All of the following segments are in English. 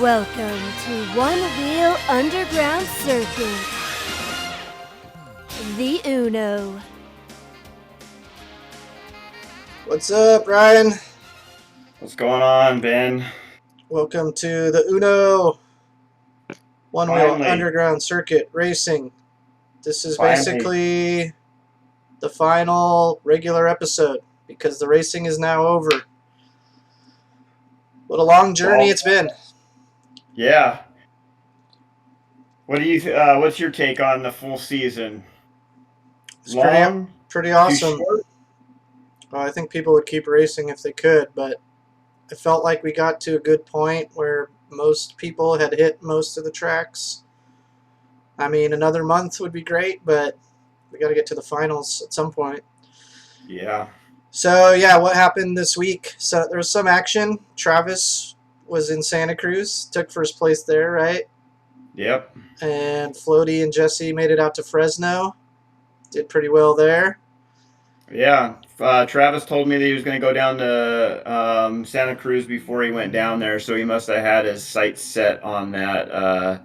Welcome to Onewheel Underground Circuit, the Uno. What's up, Ryan? What's going on, Ben? Welcome to the Uno Onewheel Finally. Underground Circuit Racing. This is Finally. basically the final regular episode because the racing is now over. What a long journey it's been. Yeah. What do you? What's your take on the full season? It's Long, pretty too awesome. short? Well, I think people would keep racing if they could, but I felt like we got to a good point where most people had hit most of the tracks. I mean, another month would be great, but we got to get to the finals at some point. Yeah. So, yeah, what happened this week? So there was some action. Travis was in Santa Cruz, took first place there, right? Yep. And Floaty and Jesse made it out to Fresno. Did pretty well there. Yeah. Travis told me that he was going to go down to Santa Cruz before he went down there, so he must have had his sights set on that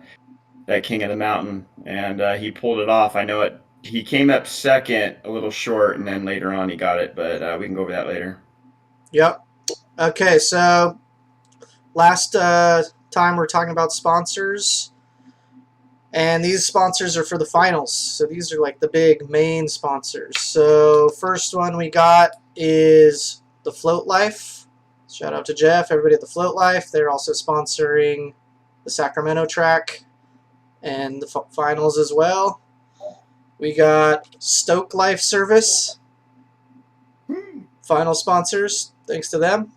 King of the Mountain, and he pulled it off. I know it. He came up second, a little short, and then later on he got it, but we can go over that later. Yep. Okay, so last time we're talking about sponsors, and these sponsors are for the finals. So these are like the big main sponsors. So first one we got is the Float Life. Shout out to Jeff, everybody at the Float Life. They're also sponsoring the Sacramento track and the finals as well. We got Stoke Life Service. Final sponsors, thanks to them.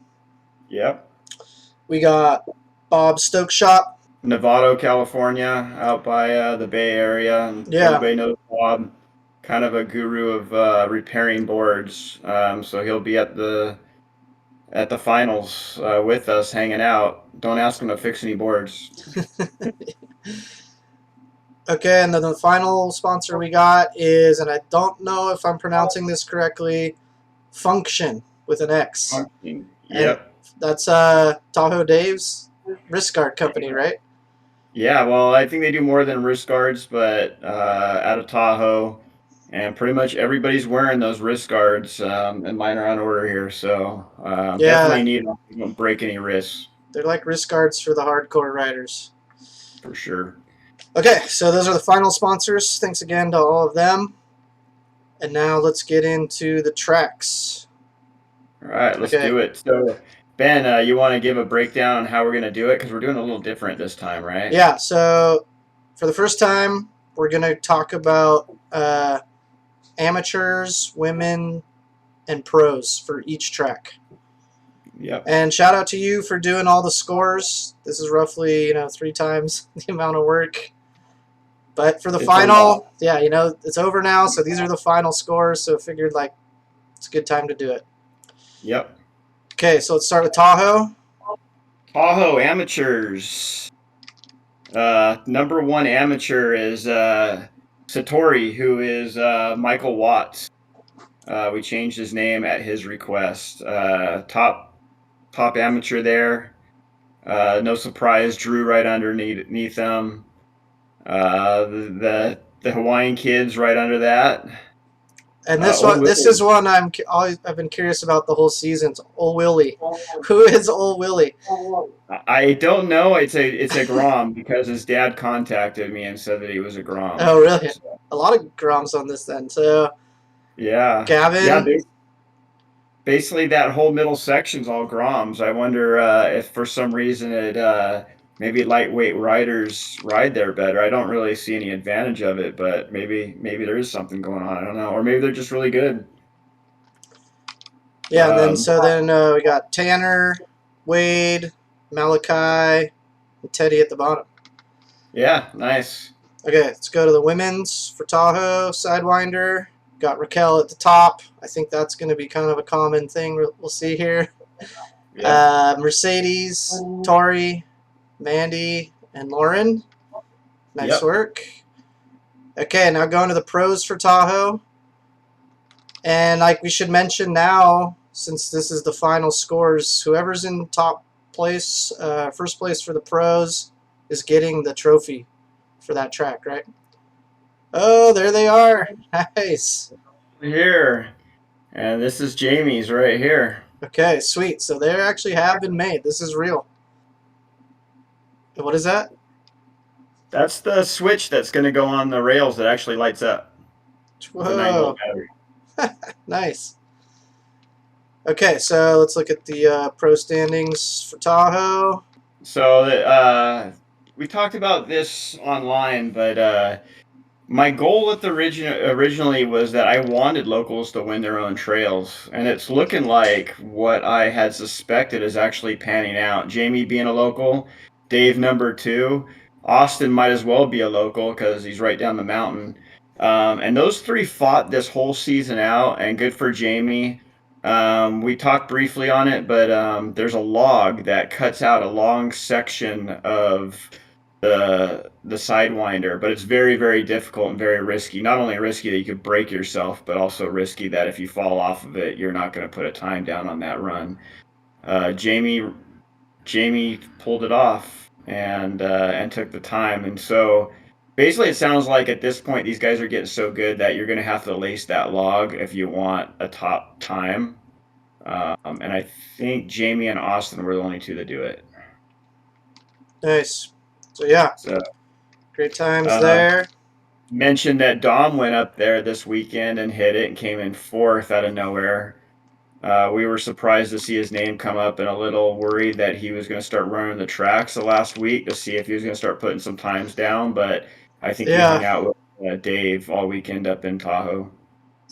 Yep. We got Bob Stoke Shop. Novato, California, out by the Bay Area. And Yeah. Everybody knows Bob, kind of a guru of repairing boards. So he'll be at the finals with us, hanging out. Don't ask him to fix any boards. Okay, and then the final sponsor we got is, and I don't know if I'm pronouncing this correctly, Function with an X. Yep. And that's Tahoe Dave's wrist guard company, right? Yeah, well, I think they do more than wrist guards, but out of Tahoe, and pretty much everybody's wearing those wrist guards, and mine are on order here, so definitely need them. You don't break any wrists. They're like wrist guards for the hardcore riders. For sure. Okay, so those are the final sponsors. Thanks again to all of them. And now let's get into the tracks. All right, let's do it. So, Ben, you want to give a breakdown on how we're going to do it? Because we're doing a little different this time, right? Yeah, so for the first time, we're going to talk about amateurs, women, and pros for each track. Yep. And shout out to you for doing all the scores. This is roughly, 3 times the amount of work. But for the final, yeah, it's over now, so these are the final scores, so I figured, it's a good time to do it. Yep. Okay, so let's start with Tahoe. Tahoe amateurs. Number 1 amateur is Satori, who is Michael Watts. We changed his name at his request. Top amateur there. No surprise, Drew right underneath him. The Hawaiian kids right under that. And this is one I've been curious about the whole season. It's Old Willie. Who is Old Willie? I don't know. It's a Grom because his dad contacted me and said that he was a Grom. Oh, really? A lot of Groms on this then. So yeah, Gavin. Yeah, basically that whole middle section's all Groms. I wonder if for some reason it maybe lightweight riders ride there better. I don't really see any advantage of it, but maybe there is something going on. I don't know, or maybe they're just really good. Yeah, and then we got Tanner, Wade, Malachi, and Teddy at the bottom. Yeah, nice. Okay, let's go to the women's for Tahoe Sidewinder. Got Raquel at the top. I think that's going to be kind of a common thing we'll see here. Yeah. Mercedes, Tori, Mandy, and Lauren. Nice work. Okay, now going to the pros for Tahoe. And we should mention now, since this is the final scores, whoever's in top place, first place for the pros is getting the trophy for that track, right? Oh, there they are. Nice. Here. And this is Jamie's right here. Okay, sweet. So they actually have been made. This is real. What is that? That's the switch that's going to go on the rails that actually lights up. The 9-volt Whoa. battery. Nice. Okay, so let's look at the pro standings for Tahoe. So we talked about this online, but my goal at the originally was that I wanted locals to win their own trails, and it's looking like what I had suspected is actually panning out. Jamie being a local, Dave number 2, Austin might as well be a local because he's right down the mountain. And those 3 fought this whole season out, and good for Jamie. We talked briefly on it, but there's a log that cuts out a long section of the sidewinder, but it's very, very difficult and very risky. Not only risky that you could break yourself, but also risky that if you fall off of it, you're not going to put a time down on that run. Jamie pulled it off and took the time, and so basically it sounds like at this point these guys are getting so good that you're going to have to lace that log if you want a top time. And I think Jamie and Austin were the only 2 that do it. Nice. So yeah, great times there. Mentioned that Dom went up there this weekend and hit it and came in 4th out of nowhere. We were surprised to see his name come up and a little worried that he was going to start running the tracks the last week to see if he was going to start putting some times down. But I think he hung out with Dave all weekend up in Tahoe.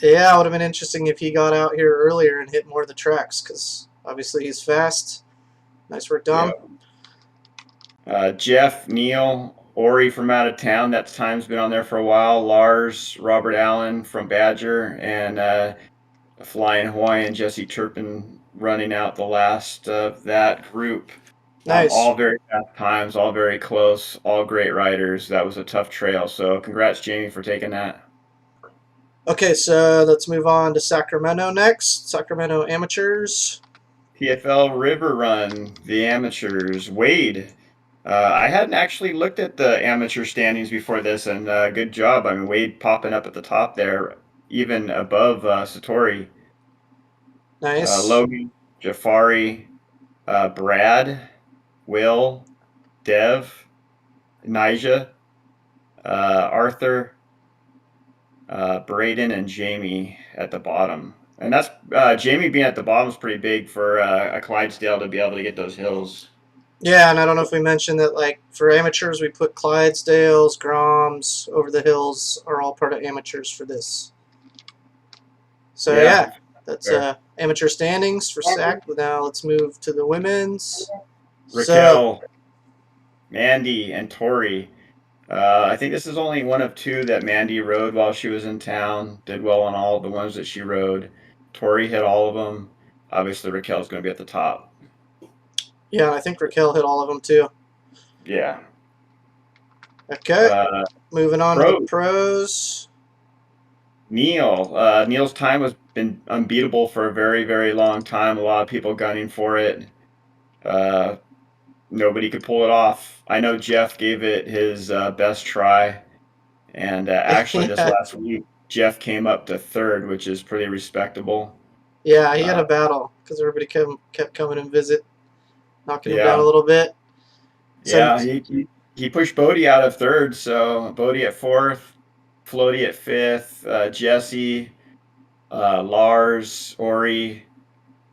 Yeah, it would have been interesting if he got out here earlier and hit more of the tracks because obviously he's fast. Nice work, Dom. Yeah. Jeff, Neil, Ori from out of town. That time's been on there for a while. Lars, Robert Allen from Badger, and Flying Hawaiian, Jesse Turpin running out the last of that group. Nice. All very fast times, all very close, all great riders. That was a tough trail. So congrats, Jamie, for taking that. Okay, so let's move on to Sacramento next. Sacramento Amateurs. PFL River Run, the amateurs. Wade. I hadn't actually looked at the amateur standings before this, and good job. I mean, Wade popping up at the top there, even above Satori. Nice. Logan, Jafari, Brad, Will, Dev, Nija, Arthur, Braden, and Jamie at the bottom. And that's Jamie being at the bottom is pretty big for a Clydesdale to be able to get those hills. Yeah, and I don't know if we mentioned that, like, for amateurs, we put Clydesdales, Groms, Over the Hills are all part of amateurs for this. So, yeah that's amateur standings for SAC. Now let's move to the women's. Raquel, Mandy, and Tori. I think this is only one of 2 that Mandy rode while she was in town. Did well on all of the ones that she rode. Tori hit all of them. Obviously, Raquel's going to be at the top. Yeah, I think Raquel hit all of them too. Yeah. Okay. Moving on to the pros. Neil's time has been unbeatable for a very, very long time. A lot of people gunning for it. Nobody could pull it off. I know Jeff gave it his best try. And actually this last week, Jeff came up to 3rd, which is pretty respectable. Yeah, he had a battle because everybody kept coming and visit, knocking him down a little bit. So, yeah, he pushed Bodie out of 3rd, so Bodie at 4th, Floaty at 5th, Jesse, Lars, Ori,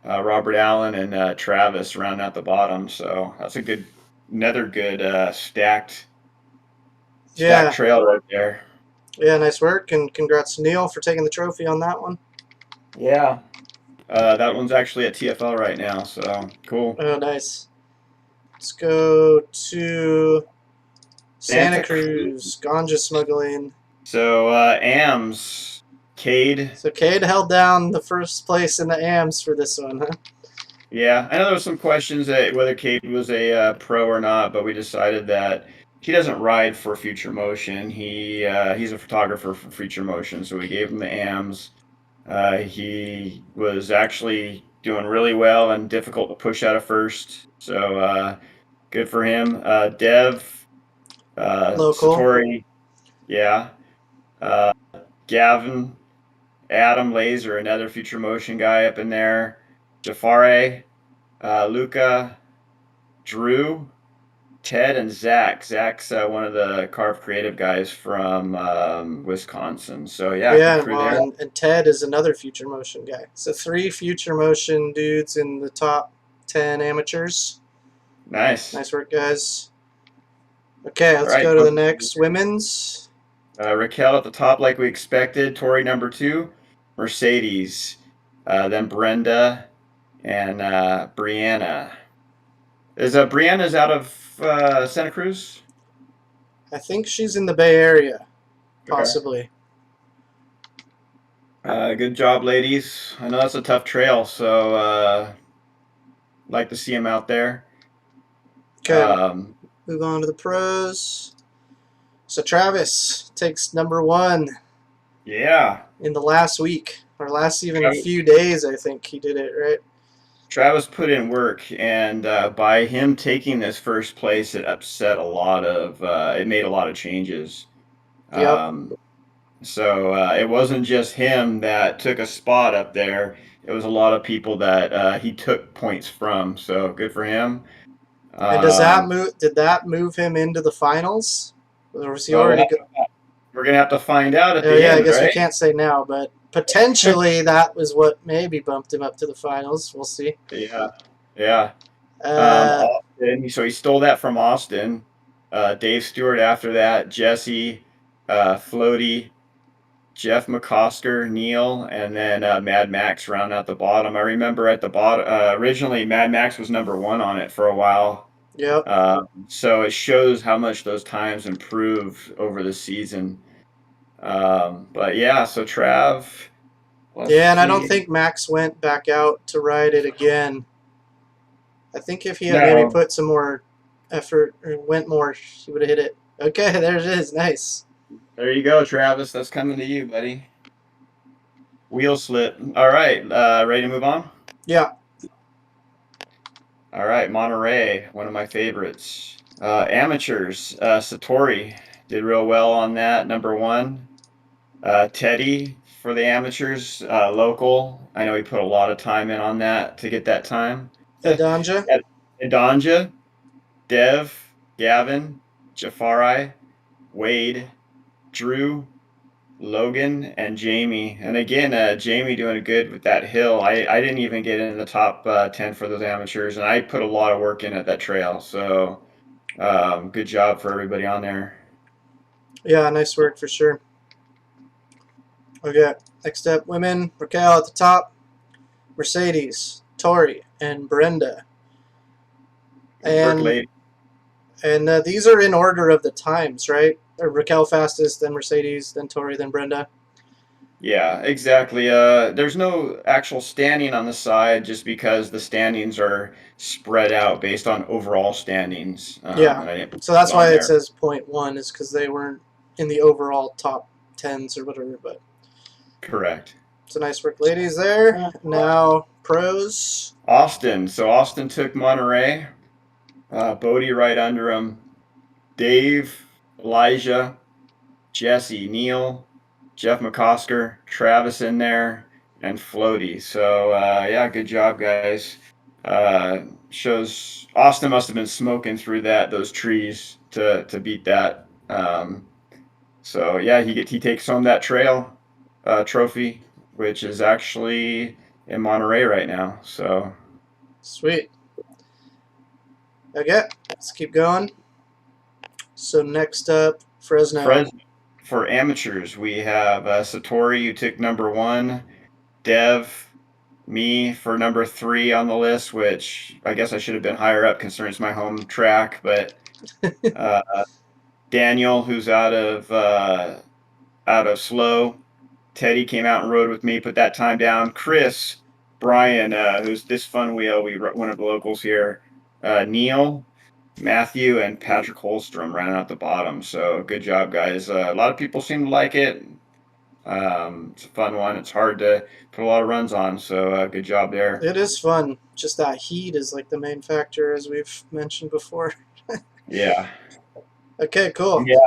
Robert Allen, and Travis round out the bottom. So that's another good stacked trail right there. Yeah, nice work, and congrats to Neil for taking the trophy on that one. Yeah. That one's actually at TFL right now, so cool. Oh, nice. Let's go to Santa Cruz, ganja smuggling. So, AMS, Cade. So, Cade held down the first place in the AMS for this one, huh? Yeah, I know there was some questions that whether Cade was a pro or not, but we decided that he doesn't ride for Future Motion. He's a photographer for Future Motion, so we gave him the AMS. He was actually doing really well and difficult to push out of first. So good for him. Dev, Local. Satori, yeah. Gavin, Adam Laser, another Future Motion guy up in there. Jafare, Luca, Drew, Ted, and Zach. Zach's one of the Carve Creative guys from Wisconsin. So yeah, good Yeah, crew well, there. and Ted is another Future Motion guy. So 3 Future Motion dudes in the top 10 amateurs. Nice. Nice work, guys. Okay, let's All right. go to the next women's. Raquel at the top, like we expected. Tori number 2, Mercedes, then Brenda, and Brianna. Is Brianna's out of Santa Cruz? I think she's in the Bay Area, possibly. Good job, ladies. I know that's a tough trail, so like to see them out there. Okay, move on to the pros. So Travis takes number 1. Yeah. In the last week, or last even a few days, I think he did it, right? Travis put in work, and by him taking this first place, it upset it made a lot of changes. Yep. So it wasn't just him that took a spot up there. It was a lot of people that he took points from. So good for him. And does that move? Did that move him into the finals, or was he already? We're gonna have to find out at the Yeah, end, I guess right? we can't say now, but potentially that was what maybe bumped him up to the finals. We'll see. Yeah. Austin. So he stole that from Austin. Dave Stewart after that. Jesse, Floaty, Jeff McCosker, Neil, and then Mad Max round out the bottom. I remember at the bottom, originally Mad Max was number 1 on it for a while. Yep. So it shows how much those times improve over the season. But yeah, so Trav. Yeah, and I don't think Max went back out to ride it again. I think if he had maybe put some more effort or went more, he would have hit it. Okay, there it is. Nice. There you go, Travis. That's coming to you, buddy. Wheel slip. All right. Ready to move on? Yeah. All right. Monterey, one of my favorites. Amateurs. Satori did real well on that. Number 1. Teddy for the amateurs. Local. I know he put a lot of time in on that to get that time. Adanja. Adanja. Dev. Gavin. Jafari. Wade. Drew. Logan and Jamie. And again, Jamie doing good with that hill. I didn't even get in the top 10 for those amateurs, and I put a lot of work in at that trail. So good job for everybody on there. Yeah, nice work for sure. Okay, next up, women. Raquel at the top. Mercedes, Tori, and Brenda. And these are in order of the times, right? Raquel fastest, then Mercedes, then Tori, then Brenda. Yeah, exactly. There's no actual standing on the side just because the standings are spread out based on overall standings. Yeah, so that's why it says 0.1 is because they weren't in the overall top 10s or whatever. But correct. So nice work, ladies, there. Now, pros. Austin. So Austin took Monterey. Bodie right under him. Dave, Elijah, Jesse, Neil, Jeff McCosker, Travis in there, and Floaty. So yeah, good job, guys. Shows Austin must have been smoking through those trees to beat that. So yeah, he takes home that trail trophy, which is actually in Monterey right now. So sweet. Okay, let's keep going. So next up, Fresno. For amateurs, we have Satori, who took number 1, Dev, me for number 3 on the list, which I guess I should have been higher up considering it's my home track, but Daniel, who's out of Slow, Teddy came out and rode with me, put that time down. Chris, Brian, who's this fun wheel, one of the locals here, Neil, Matthew, and Patrick Holstrom ran out the bottom. So good job, guys. A lot of people seem to like it. It's a fun one. It's hard to put a lot of runs on, so good job there. It is fun. Just that heat is like the main factor, as we've mentioned before. Yeah. Okay, cool. Yeah.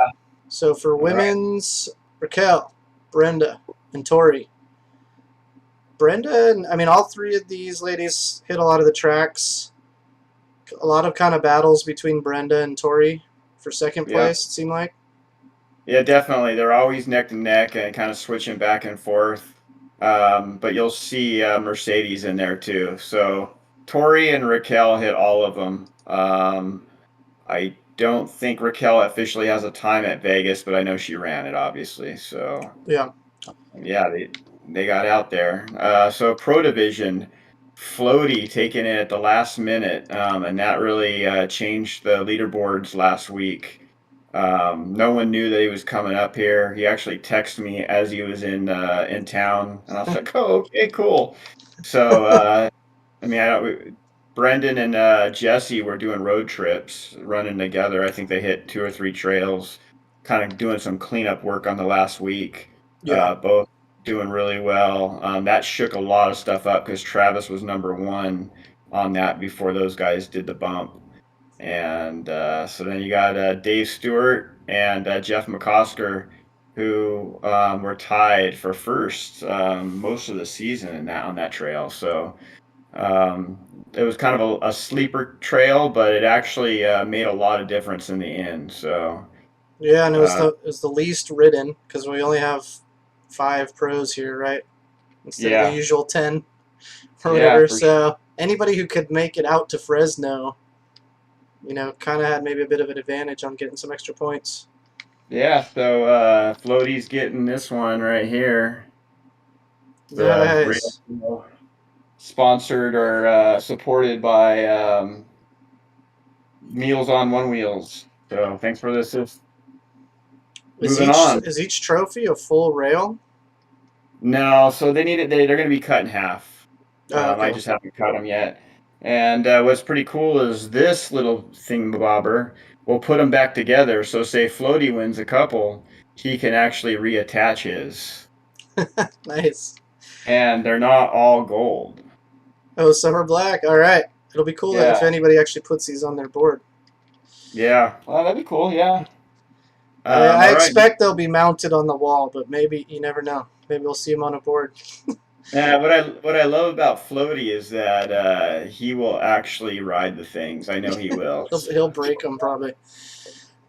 So for All right. women's, Raquel, Brenda, and Tori. Brenda, I mean, all three of these ladies hit a lot of the tracks. A lot of kind of battles between Brenda and Tori for second Yeah. place, it seemed like. Yeah, definitely. They're always neck to neck and kind of switching back and forth. But you'll see Mercedes in there too. So Tori and Raquel hit all of them. I don't think Raquel officially has a time at Vegas, but I know she ran it, obviously. So Yeah. yeah, they got out there. So Pro Division, Floaty taking it at the last minute, and that really changed the leaderboards last week. No one knew that he was coming up here. He actually texted me as he was in town, and I was like, "Oh, okay, cool." So I mean, Brendan and Jesse were doing road trips, running together. I think they hit 2 or 3 trails, kind of doing some cleanup work on the last week. Yeah. Both doing really well. That shook a lot of stuff up because Travis was number 1 on that before those guys did the bump. And so then you got Dave Stewart and Jeff McCosker, who were tied for first most of the season on that trail. So it was kind of a sleeper trail, but it actually made a lot of difference in the end. So Yeah, and it uh, was the least ridden because we only have 5 pros here, right? Instead of the yeah, usual 10 or yeah, whatever. for sure. So anybody who could make it out to Fresno, kind of had maybe a bit of an advantage on getting some extra points. Yeah, so Floaty's getting this one right here. The Nice. rail sponsored or supported by Meals on One Wheels. So thanks for this. Is Moving each on. is each trophy a full rail? No, so they need it. They're going to be cut in half. Oh, I okay. just haven't cut them yet. And what's pretty cool is this little thingamabobber will put them back together. So say Floaty wins a couple, he can actually reattach his. Nice. And they're not all gold. Oh, some are black. All right. It'll be cool if Yeah, anybody actually puts these on their board. yeah. Well, that'd be cool. Yeah. I All right. expect they'll be mounted on the wall, but maybe you never know. Maybe we'll see them on a board. Yeah, what I love about Floaty is that he will actually ride the things. I know he will. He'll break them probably.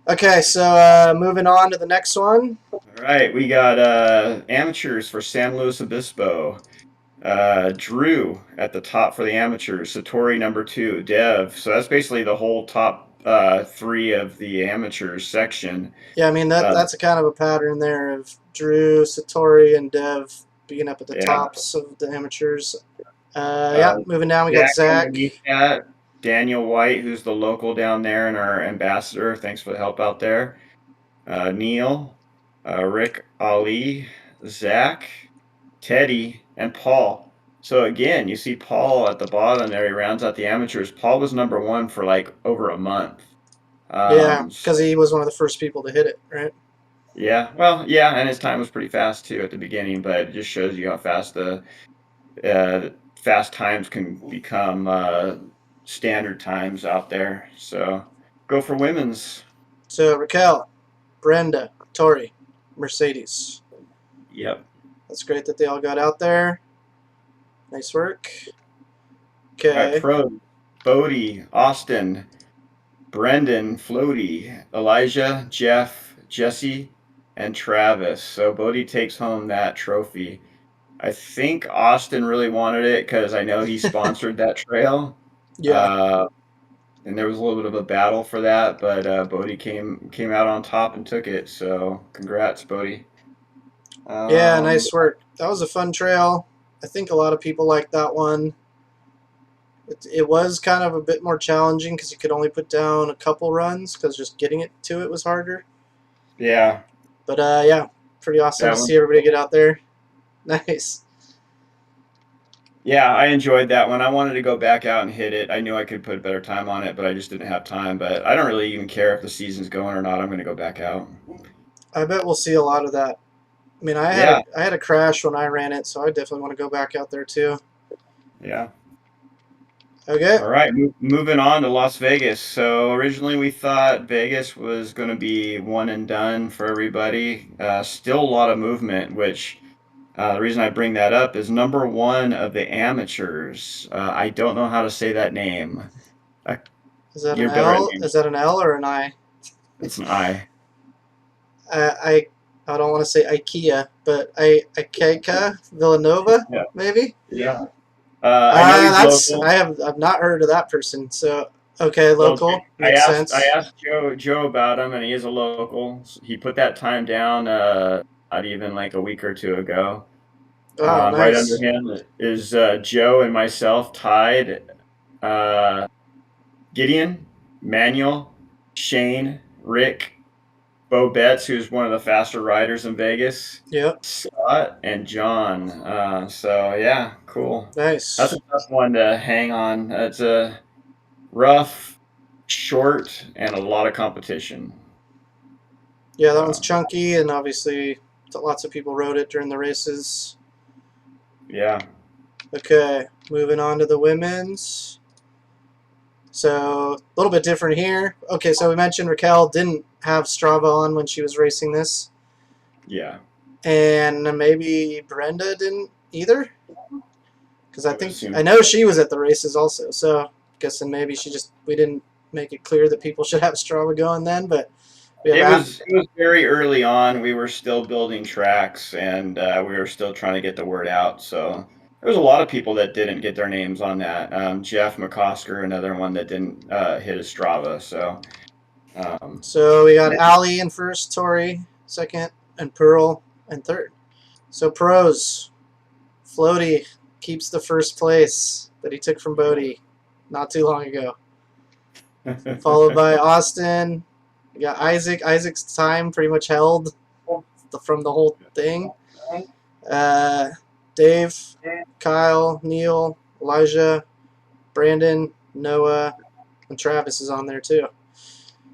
Okay, so moving on to the next one. All right, we got amateurs for San Luis Obispo. Drew at the top for the amateurs. Satori number 2. Dev. So that's basically the whole top 3 of the amateurs section. Yeah, I mean Uh, that's a kind of a pattern there of Drew, Satori, and Dev being up at the yeah. tops of the amateurs. Uh, Yeah, moving down, we got Zach Zach. underneath that. Daniel White, who's the local down there and our ambassador. Thanks for the help out there. Neil, Rick, Ali, Zach, Teddy, and Paul. So again, you see Paul at the bottom there. He rounds out the amateurs. Paul was number 1 for like over a month. Yeah, So, because he was one of the first people to hit it, right? yeah, well, yeah, and his time was pretty fast too at the beginning, but it just shows you how fast the fast times can become standard times out there. So go for women's. So Raquel, Brenda, Tori, Mercedes. Yep. That's great that they all got out there. Nice work. All right, Okay. pro. Bodie, Austin, Brendan, Floaty, Elijah, Jeff, Jesse, and Travis. So Bodie takes home that trophy. I think Austin really wanted it because I know he sponsored that trail. Yeah. Uh, and there was a little bit of a battle for that, but Bodie came out on top and took it. So congrats, Bodie. Yeah, Um, nice work. That was a fun trail. I think a lot of people liked that one. It was kind of a bit more challenging because you could only put down a couple runs because just getting it to it was harder. yeah, But yeah, pretty awesome to that one. see everybody get out there. Nice. Yeah, I enjoyed that one. I wanted to go back out and hit it. I knew I could put better time on it, but I just didn't have time. But I don't really even care if the season's going or not. I'm going to go back out. I bet we'll see a lot of that I mean, I had a crash when I ran it, so I definitely want to go back out there too. Yeah. Okay. All right, moving on to Las Vegas. So originally we thought Vegas was going to be one and done for everybody. Still a lot of movement, which the reason I bring that up is number one of the amateurs. I don't know how to say that name. Is that You're an better at L? names. Is that an L or an I? It's an I. I don't want to say IKEA, but Ikeka Villanova, Yeah. maybe. Yeah. I know he's local. I've not heard of that person. So okay, Well, local I makes asked sense. Joe about him, and he is a local. He put that time down not even like a week or two ago. Oh, Right under nice. him is Joe and myself tied. Gideon, Manuel, Shane, Rick, Bo Betts, who's one of the faster riders in Vegas, Yep. Scott, and John. So yeah, cool. That's Nice. a tough one to hang on. It's a rough, short, and a lot of competition. Yeah, that one's chunky, and obviously lots of people rode it during the races. Yeah. Okay, moving on to the women's. So a little bit different here. Okay, so we mentioned Raquel didn't have Strava on when she was racing this. Yeah. And maybe Brenda didn't either. Because I know she was at the races also. So I'm guessing maybe we didn't make it clear that people should have Strava going then. But it was very early on. We were still building tracks, and we were still trying to get the word out. So there was a lot of people that didn't get their names on that. Jeff McCosker, another one that didn't hit his Strava. So we got Ali in first, Tori second, and Pearl in third. So pros, Floaty keeps the first place that he took from Bodie not too long ago. Followed by Austin. We got Isaac. Isaac's time pretty much held from the whole thing. Dave, Kyle, Neil, Elijah, Brandon, Noah, and Travis is on there too.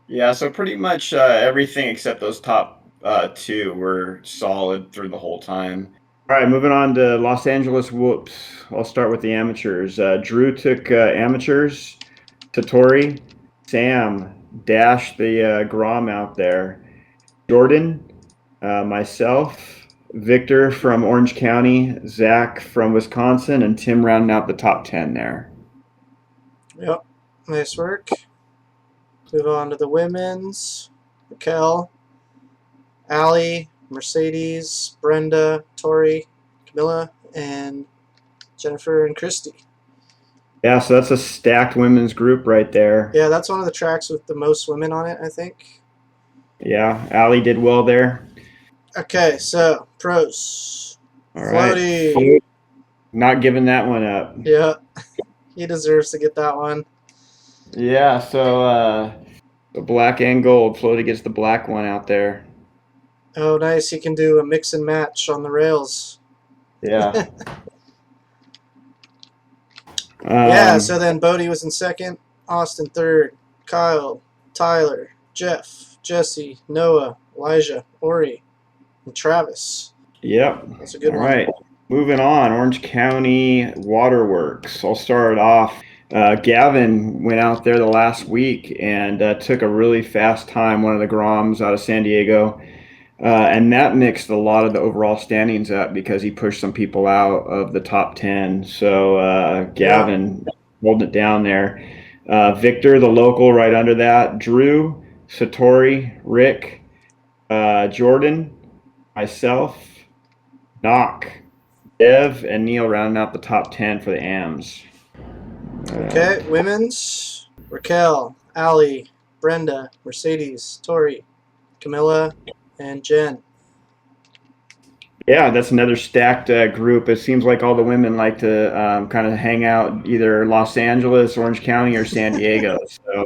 Yeah, so pretty much everything except those top two were solid through the whole time. All right, moving on to Los Angeles Whoops. I'll start with the amateurs. Drew took amateurs. Tatori, Sam dashed the Grom out there. Jordan, myself, Victor from Orange County, Zach from Wisconsin, and Tim rounding out the top 10 there. Yep, nice work. Move on to the women's. Raquel, Allie, Mercedes, Brenda, Tori, Camilla, and Jennifer and Christy. Yeah, so that's a stacked women's group right there. Yeah, that's one of the tracks with the most women on it, I think. Yeah, Allie did well there. Okay, so pros. All Floaty. Right. Not giving that one up. Yeah, he deserves to get that one. Yeah, so the black and gold. Floaty gets the black one out there. Oh, nice. He can do a mix and match on the rails. Yeah. Yeah, so then Bodie was in second, Austin third, Kyle, Tyler, Jeff, Jesse, Noah, Elijah, Ori, and Travis. Yep. That's a good one. All right. Moving on, Orange County Waterworks. I'll start off. Gavin went out there the last week and took a really fast time, one of the Groms out of San Diego. And that mixed a lot of the overall standings up because he pushed some people out of the top 10. So Gavin holding it down there. Victor, the local, right under that. Drew, Satori, Rick, Jordan, myself, Knock, Dev, and Neil rounding out the top 10 for the AMs. Okay, women's. Raquel, Allie, Brenda, Mercedes, Tori, Camilla, and Jen. Yeah, that's another stacked group. It seems like all the women like to kind of hang out either Los Angeles, Orange County, or San Diego. So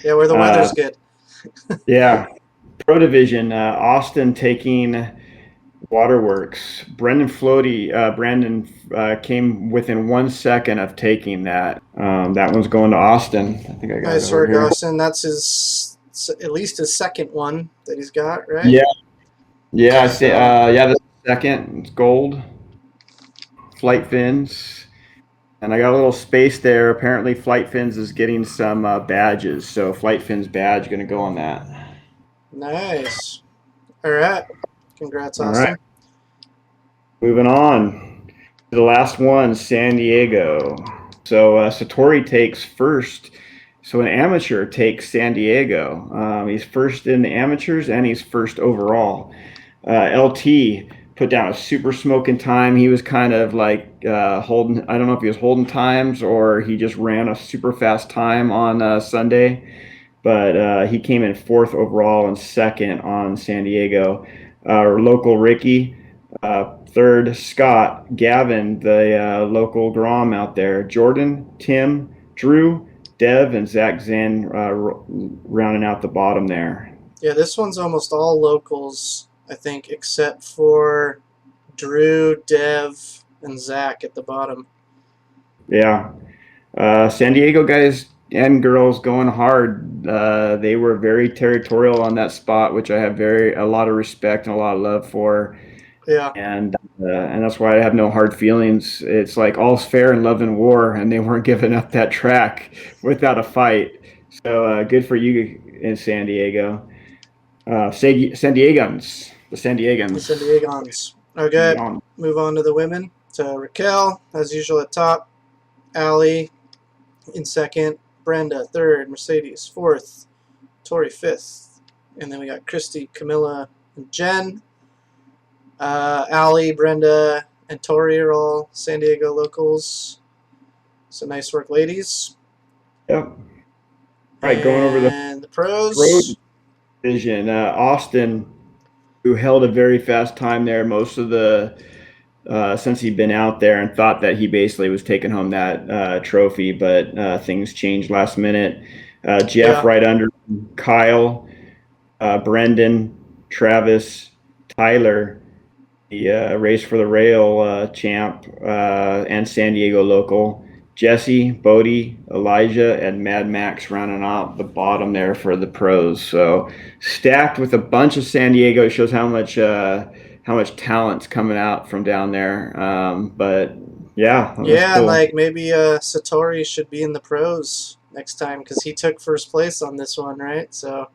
yeah, where the weather's good. Yeah. Pro Division, Austin taking Waterworks. Brandon came within 1 second of taking that. That one's going to Austin. I think I got nice it over work, here. Austin. That's at least his second one that he's got, right? Yeah. Yeah, I see. Yeah, the second. It's gold. Flight Fins. And I got a little space there. Apparently Flight Fins is getting some badges. So Flight Fins badge going to go on that. Nice. All right. Congrats, All Austin. right. Moving on to the last one, San Diego. So Satori takes first. So an amateur takes San Diego. He's first in the amateurs and he's first overall. Elle Tee put down a super smoking time. He was kind of like holding, I don't know if he was holding times or he just ran a super fast time on Sunday. But he came in fourth overall and second on San Diego. Our local Ricky, third Scott, Gavin, the local Grom out there, Jordan, Tim, Drew, Dev, and Zach Zen rounding out the bottom there. Yeah, this one's almost all locals, I think, except for Drew, Dev, and Zach at the bottom. Yeah. San Diego guys and girls going hard. They were very territorial on that spot, which I have a lot of respect and a lot of love for. Yeah. And that's why I have no hard feelings. It's like all's fair in love and war, and they weren't giving up that track without a fight. So good for you in San Diego. San Diegans. The San Diegans. The San Diegans. Okay, move on to the women. So Raquel, as usual, at top. Allie in second. Brenda, third. Mercedes, fourth. Tori, fifth. And then we got Christy, Camilla, and Jen. Allie, Brenda, and Tori are all San Diego locals. So nice work, ladies. Yep. All right, going over the pros. Road division. Austin, who held a very fast time there most of the since he'd been out there, and thought that he basically was taking home that trophy, but things changed last minute. Jeff right under him, Kyle, Brendan, Travis, Tyler, the Race for the Rail champ and San Diego local, Jesse, Bodie, Elijah, and Mad Max rounding out the bottom there for the pros. So stacked with a bunch of San Diego. It shows how much talent's coming out from down there. But yeah, cool. Like maybe Satori should be in the pros next time because he took first place on this one, right? So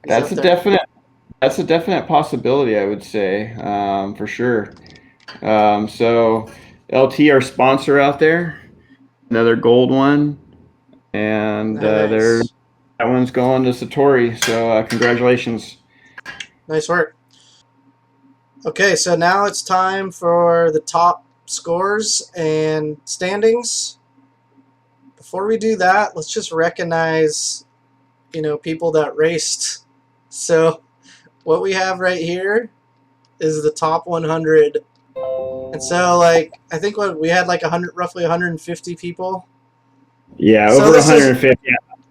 that's a definite possibility, I would say, for sure. So Elle Tee, our sponsor out there, another gold one, and nice. That one's going to Satori. So congratulations. Nice work. Okay, so now it's time for the top scores and standings. Before we do that, let's just recognize, people that raced. So what we have right here is the top 100. And so, I think we had roughly 150 people. Yeah, over 150.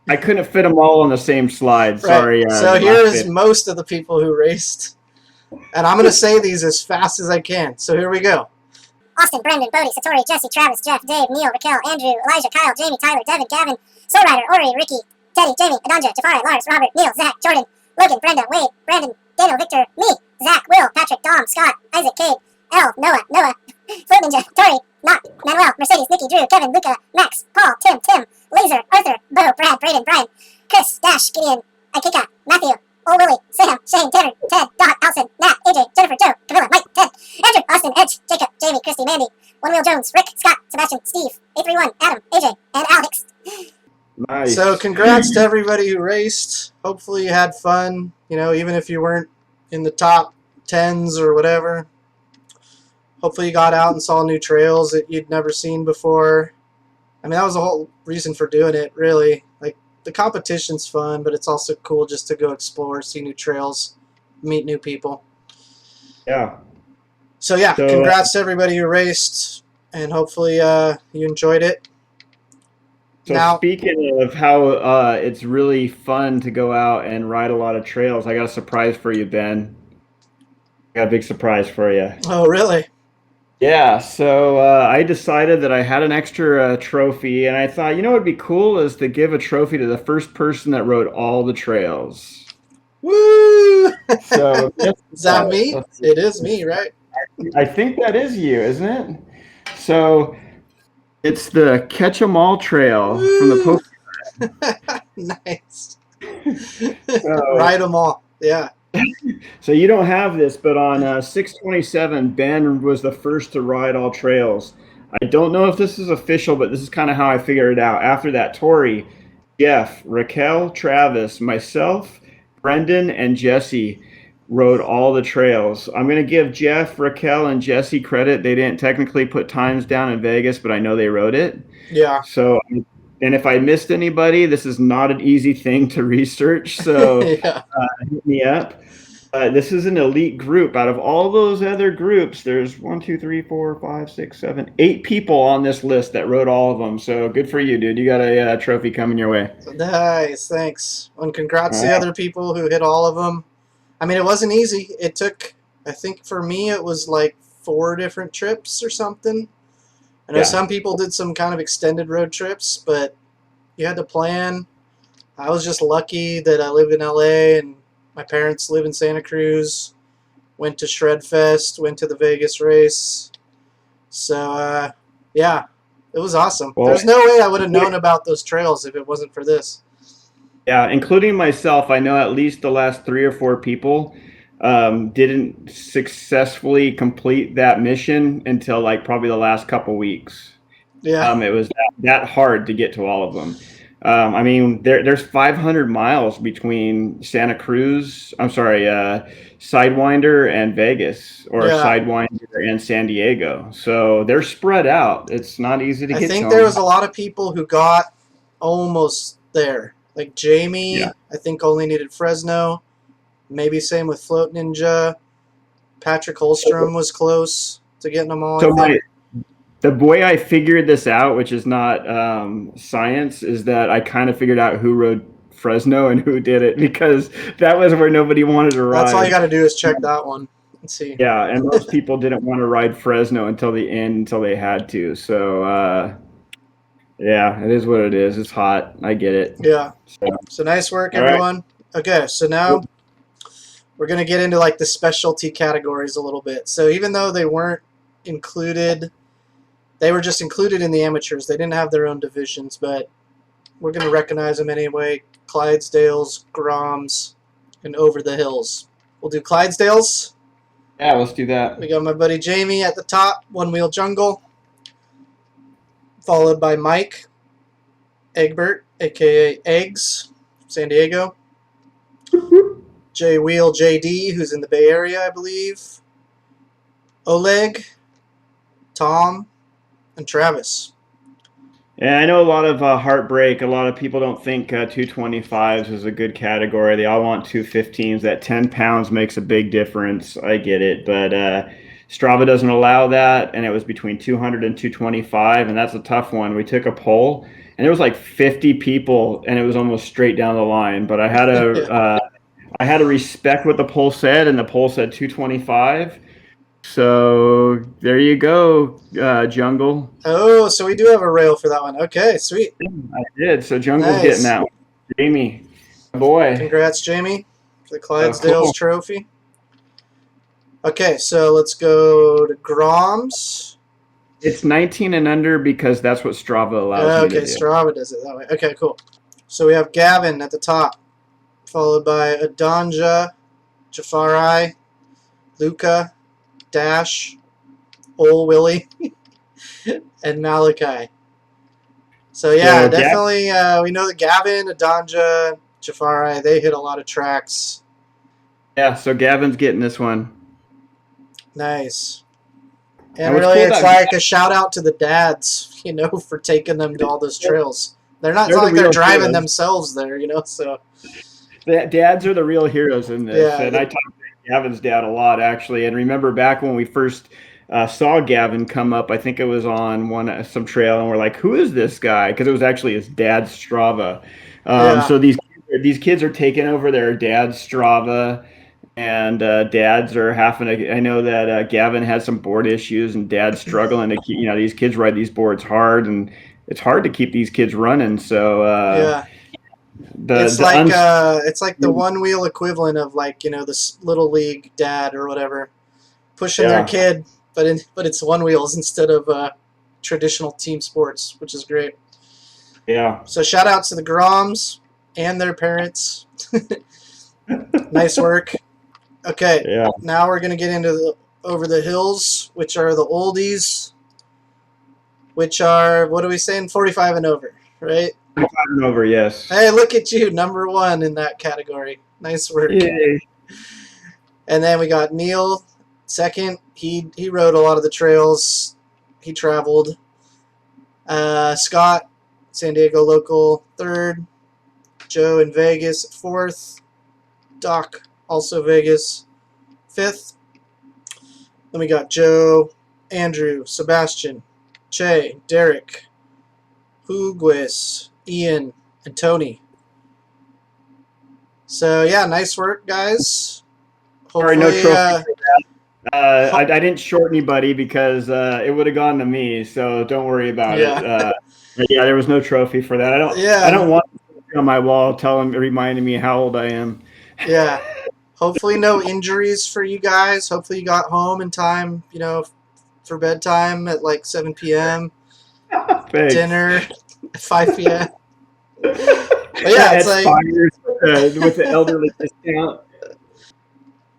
I couldn't fit them all on the same slide. Right. Sorry. So here's most of the people who raced. And I'm going to say these as fast as I can. So here we go. Austin, Brendan, Bodie, Satori, Jesse, Travis, Jeff, Dave, Neil, Raquel, Andrew, Elijah, Kyle, Jamie, Tyler, Devin, Gavin, Soulrider, Ori, Ricky, Teddy, Jamie, Adanja, Jafari, Lars, Robert, Neil, Zach, Jordan, Logan, Brenda, Wade, Brandon, Daniel, Victor, me, Zach, Will, Patrick, Dom, Scott, Isaac, Cade, Elle, Noah, Flip Ninja, Tori, Knock, Manuel, Mercedes, Nikki, Drew, Kevin, Luca, Max, Paul, Tim, Laser, Arthur, Bo, Brad, Braden, Brian, Chris, Dash, Gideon, Akika, Matthew, Old Willie, Sam, Shane, Tanner, Ted, Dot, Alson, Nat, AJ, Jennifer, Joe, Camilla, Mike, Ted, Andrew, Austin, Edge, Jacob, Jamie, Christy, Mandy, Onewheel Jones, Rick, Scott, Sebastian, Steve, 831, Adam, AJ, and Alex. Nice. So congrats to everybody who raced. Hopefully you had fun, even if you weren't in the top 10s or whatever. Hopefully you got out and saw new trails that you'd never seen before. I mean, that was the whole reason for doing it, really. The competition's fun, but it's also cool just to go explore, see new trails, meet new people. Yeah. So congrats to everybody who raced, and hopefully you enjoyed it. So now, speaking of how it's really fun to go out and ride a lot of trails, I got a surprise for you, Ben. I got a big surprise for you. Oh, really? Yeah, so I decided that I had an extra trophy, and I thought, what would be cool is to give a trophy to the first person that rode all the trails. Woo! So Is that me? It is me, right? I think that is you, isn't it? So it's the Catch 'em All Trail from the Woo! Poke. Nice. So, Ride them all. Yeah. so you don't have this, but on 627, Ben was the first to ride all trails. I don't know if this is official, but this is kind of how I figured it out. After that, Tori, Jeff, Raquel, Travis, myself, Brendan, and Jesse rode all the trails. I'm going to give Jeff, Raquel, and Jesse credit. They didn't technically put times down in Vegas, but I know they rode it. Yeah. So, and if I missed anybody, this is not an easy thing to research. So Yeah. hit me up. This is an elite group. Out of all those other groups, there's 1, 2, 3, 4, 5, 6, 7, 8 people on this list that rode all of them. So good for you, dude. You got a trophy coming your way. Nice. Thanks. And congrats to the All right. other people who hit all of them. I mean, it wasn't easy. It took, I think for me, it was like 4 different trips or something. I know Yeah. some people did some kind of extended road trips, but you had to plan. I was just lucky that I live in LA and my parents live in Santa Cruz. Went to Shred Fest, went to the Vegas race. So, yeah, it was awesome. Well, There's no way I would have known about those trails if it wasn't for this. Yeah, including myself, I know at least the last 3 or 4 people didn't successfully complete that mission until like probably the last couple weeks. Yeah. It was that hard to get to all of them. I mean, there's 500 miles between Santa Cruz, Sidewinder and Vegas, or Yeah. Sidewinder and San Diego. So they're spread out. It's not easy to I get think to there them. was a lot of people who got almost there. Like Jamie, Yeah. I think only needed Fresno. Maybe same with Float Ninja. Patrick Holstrom was close to getting them all. So I think. the way I figured this out, which is not science, is that I kind of figured out who rode Fresno and who did it, because that was where nobody wanted to ride. That's all you got to do is check that one and see. Yeah, and most people didn't want to ride Fresno until the end, until they had to. So, yeah, it is what it is. It's hot. I get it. Yeah. So, So nice work, All right. everyone. Okay, so now we're going to get into like the specialty categories a little bit. So even though they weren't included, they were just included in the amateurs. They didn't have their own divisions, but we're going to recognize them anyway. Clydesdales, Groms, and Over the Hills. We'll do Clydesdales. yeah, let's do that. We got my buddy Jamie at the top, Onewheel Jungle, followed by Mike Egbert, a.k.a. Eggs, San Diego. J Wheel JD, who's in the Bay Area, I believe. Oleg, Tom, and Travis. Yeah, I know a lot of heartbreak. A lot of people don't think 225s is a good category. They all want 215s. That 10 pounds makes a big difference. I get it. But Strava doesn't allow that, and it was between 200 and 225, and that's a tough one. We took a poll, and there was like 50 people, and it was almost straight down the line. But I had to I had to respect what the poll said, and the poll said 225. So there you go, Jungle. Oh, so we do have a rail for that one. Okay, sweet. I did. So Jungle's Nice. getting that one. Jamie, boy. Congrats, Jamie, for the Clydesdales cool. trophy. Okay, so let's go to Groms. It's 19 and under because that's what Strava allows me to Okay, do. Strava does it that way. Okay, cool. So we have Gavin at the top, followed by Adanja, Jafari, Luca, Dash, Ol Willie, and Malachi. So yeah, So, definitely we know that Gavin, Adanja, Jafari, they hit a lot of tracks. Yeah, so Gavin's getting this one. Nice. And And what's really, cool it's about like a shout out to the dads, for taking them to all those trails. They're not, it's They're not like the they're real driving heroes. themselves there, so. The dads are the real heroes in this. Yeah. And I talked to Gavin's dad a lot, actually. And remember back when we first saw Gavin come up, I think it was on some trail, and we're like, who is this guy? Because it was actually his dad's Strava. Yeah. So these kids are taking over their dad's Strava, and dads are having to. I know that Gavin has some board issues, and dad's struggling to keep. These kids ride these boards hard, and it's hard to keep these kids running. So Yeah. It's like the one wheel equivalent of like, you know, this little league dad or whatever pushing their kid, but it's one wheels instead of traditional team sports, which is great. Yeah. So shout out to the Groms and their parents. Nice work. Okay. Yeah. Now we're gonna get into the over the hills, which are the oldies, which are, what are we saying, 45 and over, right? 45 and over, yes. Hey, look at you, number 1 in that category. Nice work. Yay. And then we got Neil, second. He rode a lot of the trails. He traveled. Scott, San Diego local, third. Joe in Vegas, fourth. Doc, also Vegas, fifth. Then we got Joe, Andrew, Sebastian, Che, Derek, Hugues, Ian, and Tony. So yeah, nice work, guys. Sorry, no trophy for that. I didn't short anybody because it would have gone to me. So don't worry about it. Yeah, there was no trophy for that. I don't want it on my wall reminding me how old I am. Yeah. Hopefully no injuries for you guys. Hopefully you got home in time, you know, for bedtime at like 7 p.m. Dinner at 5 p.m. But yeah, it's like with the elderly discount.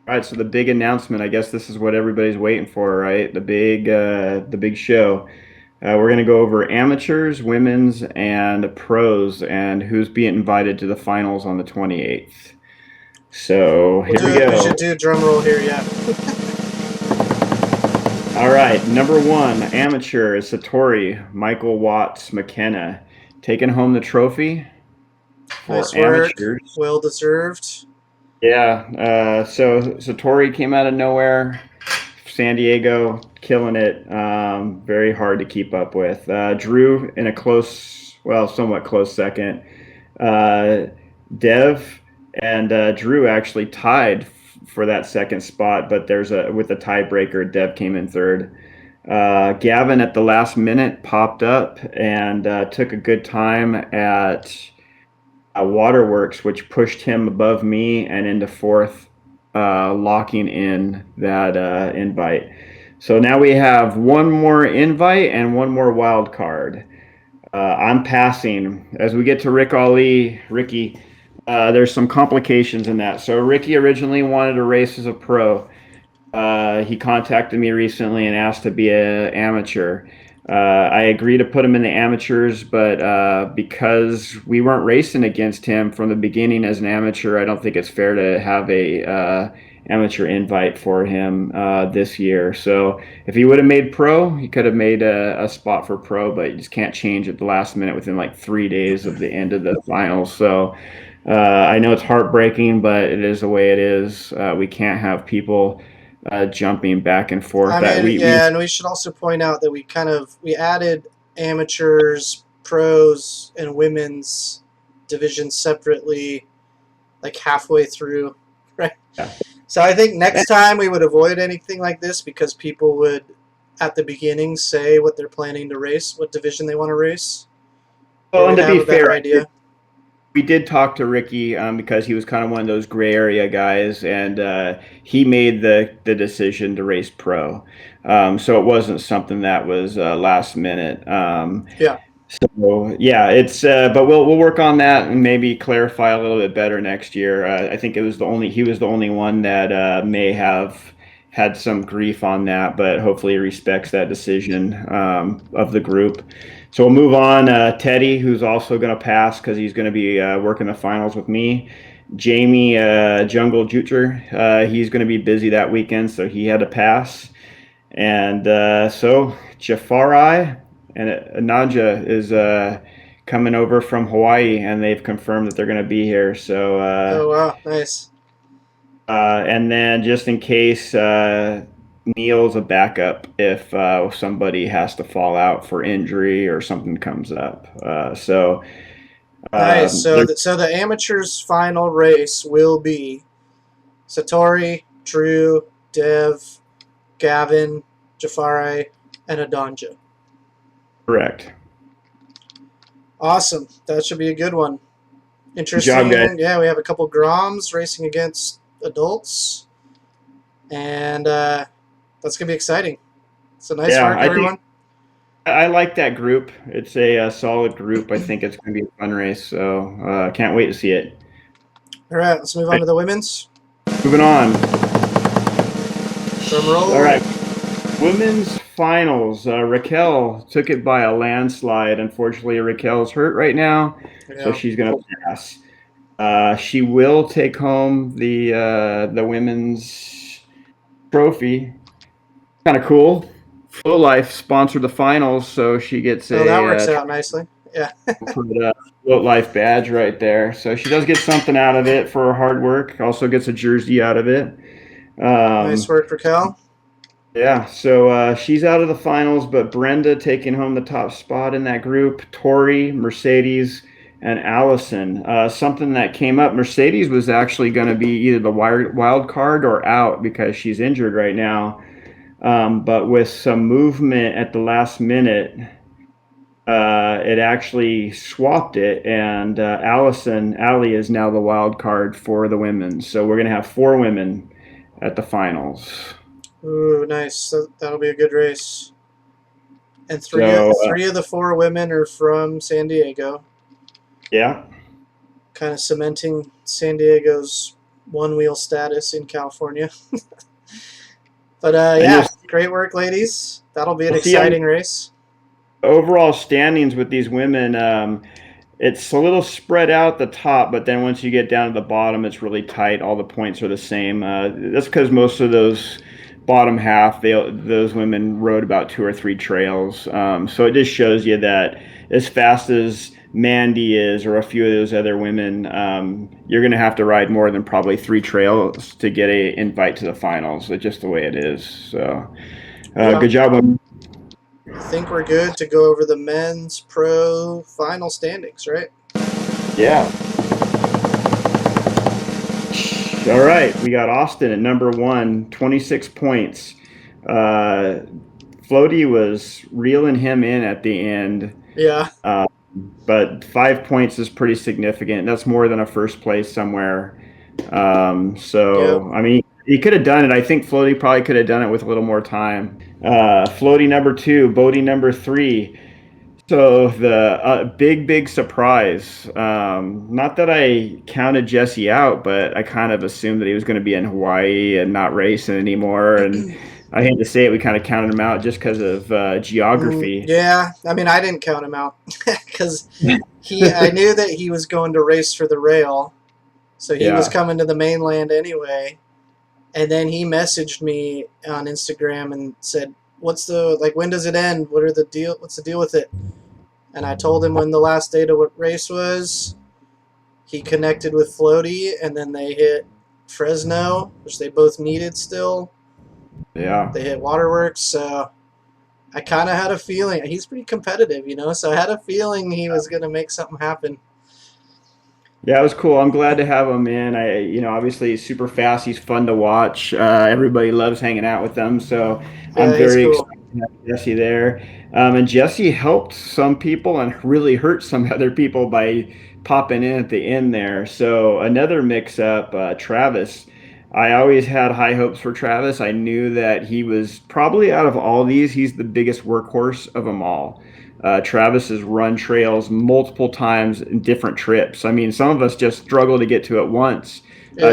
All right, so the big announcement. I guess this is what everybody's waiting for, right? The big show. We're going to go over amateurs, women's, and pros, and who's being invited to the finals on the 28th. So here we go. We should do a drum roll here, yeah. All right, number 1, amateur is Satori Michael Watts McKenna, taking home the trophy for nice work. amateurs. Well deserved. Yeah, so Satori came out of nowhere. San Diego, killing it. Very hard to keep up with. Drew in a somewhat close second. Dev and Drew actually tied for that second spot, but with a tiebreaker, Dev came in third. Gavin at the last minute popped up and took a good time at Waterworks, which pushed him above me and into fourth, locking in that invite. So now we have one more invite and one more wild card. I'm passing. As we get to Ricky, there's some complications in that. So Ricky originally wanted to race as a pro. He contacted me recently and asked to be an amateur. I agreed to put him in the amateurs, but because we weren't racing against him from the beginning as an amateur, I don't think it's fair to have a amateur invite for him this year. So if he would have made pro, he could have made a spot for pro, but you just can't change at the last minute within like 3 days of the end of the finals. So I know it's heartbreaking, but it is the way it is. We can't have people jumping back and forth. And we should also point out that we added amateurs, pros, and women's divisions separately, like halfway through, right? Yeah. So I think next time we would avoid anything like this because people would, at the beginning, say what they're planning to race, what division they want to race. Well, and to be fair, we did talk to Ricky because he was kind of one of those gray area guys, and he made the decision to race pro. So it wasn't something that was last minute. Yeah. So yeah, it's but we'll work on that and maybe clarify a little bit better next year. I think he was the only one that may have had some grief on that, but hopefully he respects that decision of the group. So we'll move on. Teddy, who's also going to pass because he's going to be working the finals with me. Jamie Jungle Juter, he's going to be busy that weekend, so he had to pass. And so Jafari and Naja is coming over from Hawaii, and they've confirmed that they're going to be here. So oh wow, nice. And then just in case, Neil's a backup if somebody has to fall out for injury or something comes up. Nice. So the amateurs' final race will be Satori, Drew, Dev, Gavin, Jafari, and Adanja. Correct. Awesome. That should be a good one. Interesting. Good job, guys. Yeah, we have a couple Groms racing against adults, and that's gonna be exciting. So nice work, everyone. I like that group. It's a solid group. I think it's going to be a fun race. So can't wait to see it. All right, let's move on to the women's. Moving on. Drum roll. All right. Women's finals. Raquel took it by a landslide. Unfortunately, Raquel's hurt right now, so she's going to pass. She will take home the women's trophy. Kind of cool. Flow Life sponsored the finals, so she gets that works out nicely. Yeah. Put a Float Life badge right there. So she does get something out of it for her hard work. Also gets a jersey out of it. Nice work, Raquel. Yeah, so she's out of the finals, but Brenda taking home the top spot in that group. Tori, Mercedes, and Allison. Something that came up, Mercedes was actually going to be either the wild card or out because she's injured right now. But with some movement at the last minute, it actually swapped it, and Allie is now the wild card for the women. So we're going to have 4 women at the finals. Ooh, nice. That'll be a good race. And three of the 4 women are from San Diego. Yeah. Kind of cementing San Diego's one-wheel status in California. But yeah, great work, ladies. That'll be an exciting race. Overall standings with these women, it's a little spread out at the top, but then once you get down to the bottom, it's really tight. All the points are the same. That's because most of those bottom half, those women rode about 2 or 3 trails. So it just shows you that as fast as Mandy is, or a few of those other women, you're going to have to ride more than probably 3 trails to get an invite to the finals. It's just the way it is. So good job. I think we're good to go over the men's pro final standings, right? Yeah. All right, we got Austin at number 1, 26 points. Floaty was reeling him in at the end. Yeah. But 5 points is pretty significant. That's more than a first place somewhere. I mean, he could have done it. I think Floaty probably could have done it with a little more time. Floaty number 2, Bodie number 3. So the big surprise. Not that I counted Jesse out, but I kind of assumed that he was going to be in Hawaii and not racing anymore. And I hate to say it, we kind of counted him out just because of geography. Yeah, I mean, I didn't count him out because I knew that he was going to race for the rail, so he was coming to the mainland anyway. And then he messaged me on Instagram and said, "When does it end? What's the deal with it?" And I told him when the last day to race was. He connected with Floaty, and then they hit Fresno, which they both needed still. Yeah. They hit Waterworks, so I kind of had a feeling. He's pretty competitive, so I had a feeling he was going to make something happen. Yeah, it was cool. I'm glad to have him in. Obviously he's super fast. He's fun to watch. Everybody loves hanging out with him, so I'm very excited to have Jesse there. And Jesse helped some people and really hurt some other people by popping in at the end there. So another mix-up, Travis. I always had high hopes for Travis. I knew that he was probably, out of all these, he's the biggest workhorse of them all. Travis has run trails multiple times in different trips. I mean, some of us just struggle to get to it once.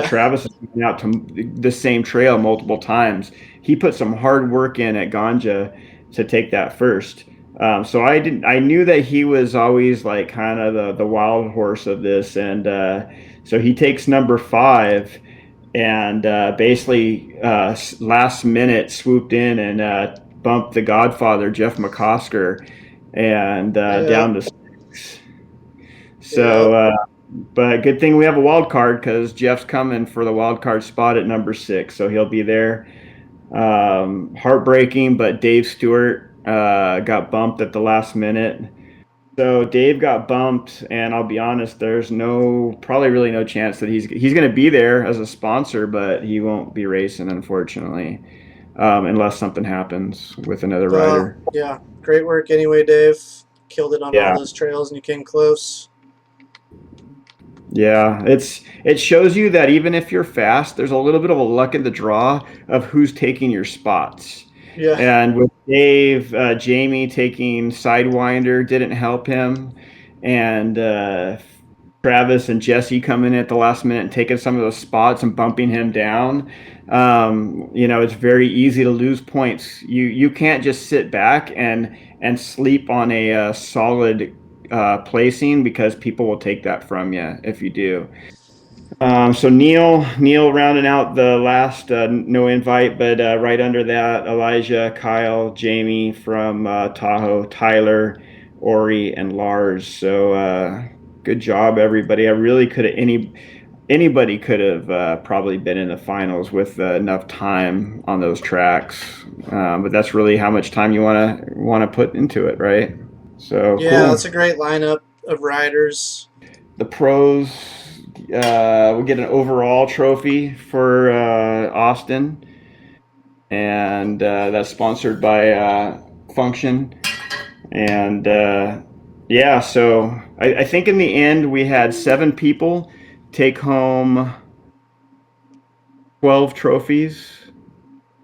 Travis has been out to the same trail multiple times. He put some hard work in at Ganja to take that first. So I knew that he was always like kind of the wild horse of this. And so he takes number 5. And basically last minute swooped in and bumped the Godfather, Jeff McCosker, and down to 6. So, but good thing we have a wild card because Jeff's coming for the wild card spot at number 6, so he'll be there. Heartbreaking, but Dave Stewart got bumped at the last minute. So Dave got bumped, and I'll be honest, there's probably really no chance that he's going to be there as a sponsor, but he won't be racing, unfortunately, unless something happens with another rider. Yeah, great work anyway, Dave. Killed it on all those trails, and you came close. Yeah, it shows you that even if you're fast, there's a little bit of a luck in the draw of who's taking your spots. Yeah. And with Dave, Jamie taking Sidewinder didn't help him, and Travis and Jesse coming in at the last minute and taking some of those spots and bumping him down. It's very easy to lose points. You can't just sit back and sleep on a solid placing, because people will take that from you if you do. So Neil rounding out the last no invite, but right under that, Elijah, Kyle, Jamie from Tahoe, Tyler, Ori, and Lars. So good job, everybody. I really could have anybody could have probably been in the finals with enough time on those tracks, but that's really how much time you want to put into it, right? So yeah, cool. That's a great lineup of riders. The pros will get an overall trophy for Austin, and that's sponsored by Function. And yeah, so I think in the end we had 7 people take home 12 trophies.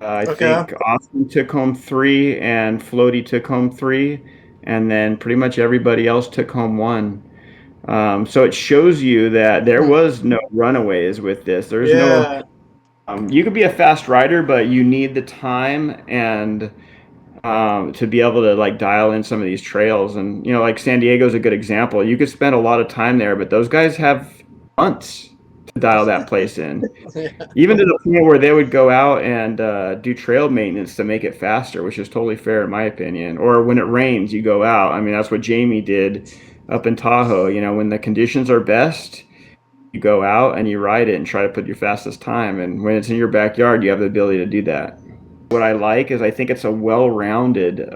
I think Austin took home 3, and Floaty took home 3, and then pretty much everybody else took home 1. So it shows you that there was no runaways with this. There's no. You could be a fast rider, but you need the time and to be able to like dial in some of these trails. And like San Diego is a good example. You could spend a lot of time there, but those guys have months to dial that place in. Even to the point where they would go out and do trail maintenance to make it faster, which is totally fair in my opinion. Or when it rains, you go out. I mean, that's what Jamie did up in Tahoe. When the conditions are best, you go out and you ride it and try to put your fastest time. And when it's in your backyard, you have the ability to do that. What I like is I think it's a well-rounded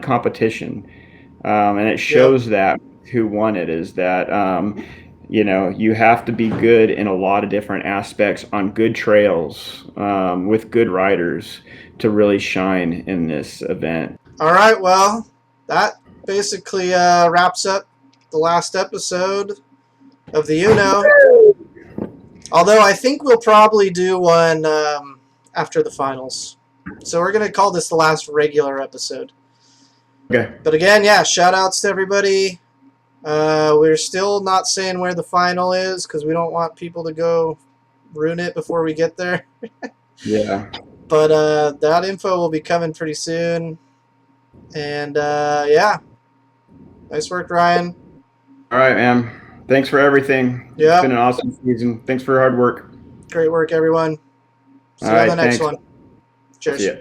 competition, and it shows that who won it is that you have to be good in a lot of different aspects on good trails with good riders to really shine in this event. All right, well, that basically wraps up the last episode of the Uno. Although I think we'll probably do one after the finals. So we're going to call this the last regular episode. Okay. But again, yeah, shout outs to everybody. We're still not saying where the final is because we don't want people to go ruin it before we get there. Yeah. But that info will be coming pretty soon. And yeah. Nice work, Ryan. All right, man. Thanks for everything. Yeah. It's been an awesome season. Thanks for your hard work. Great work, everyone. See you on the next one. Cheers. See ya.